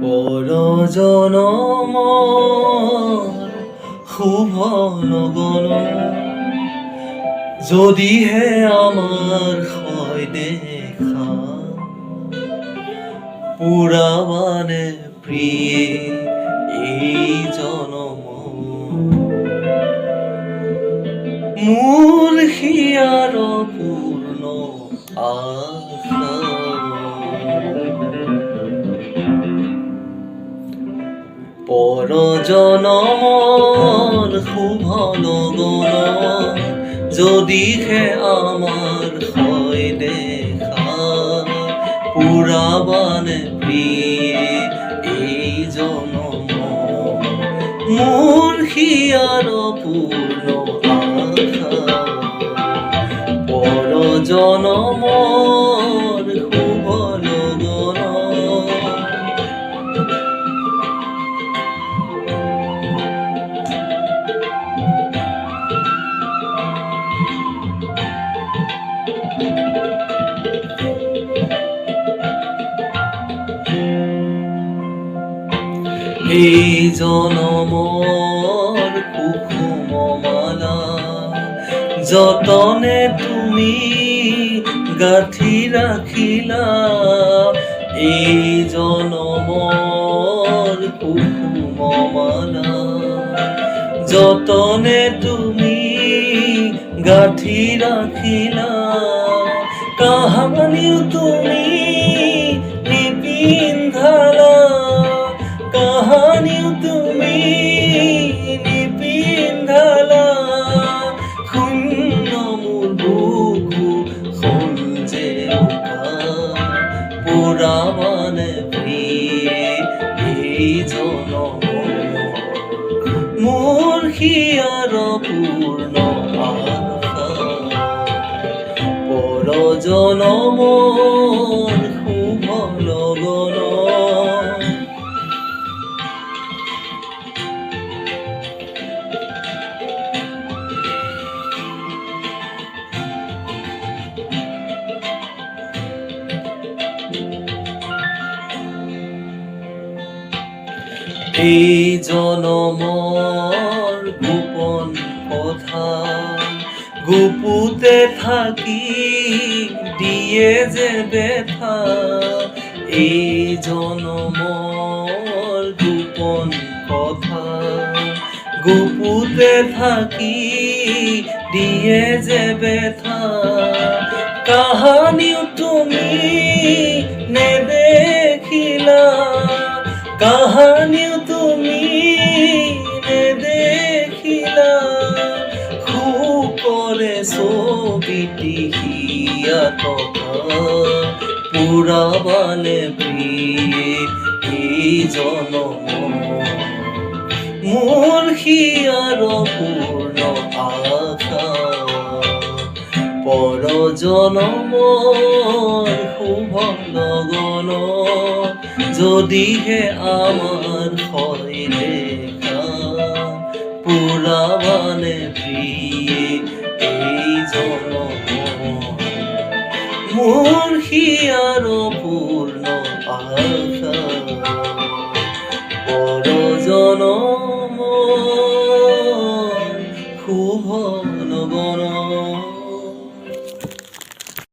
পৰজনমৰ শুভ লগন যদিহে আমাৰ হয় দেখা পুৰাবানে প্ৰিয়ে এই জনম মোৰ হিয়াৰ পূৰ্ণ আশা পৰজনমৰ শুভ লগন যদিহে আমাৰ হয় দেখা পুৰাবানে প্ৰিয়ে এই জনম মোৰ হিয়াৰ পূৰ্ণ আশা পৰজনমৰ শুভ লগন এই জনমৰ কুসুম মালা যতনে তুমি গাঁঠি ৰাখিলা এই জনমৰ কুসুম মালা যতনে তুমি গাঁঠি ৰাখিলা কাহানিও তুমি নিপিন্ধালা কাহানিও তুমি নিপিন্ধালা শূন্য মোৰ বুকু হ'ল যে পুৰাবানে প্ৰিয়ে এই জনম মোৰ হিয়াৰ পূৰ্ণ আশা পৰজনমৰ শুভ লগন এই জনমৰ গোপন কথা গুপুতে থাকি দিয়ে যে ব্যথা এই জনমৰ গোপন কথা গুপুতে থাকি দিয়ে যে ব্যথা কাহানিও তুমি নেদেখিলা কাহানিও তুমি নেদেখিলা শুকৰে ছবিটি হিয়া টকা পুৰাবানে প্ৰিয়ে এই জনম মোৰ হিয়াৰ পূৰ্ণ আশা পৰজনমৰ শুভ লগন যদিহে আমাৰ হয় দেখা পুৰাবানে প্ৰিয়ে এই জনম মোৰ হিয়াৰ পূৰ্ণ আশা পৰজনমৰ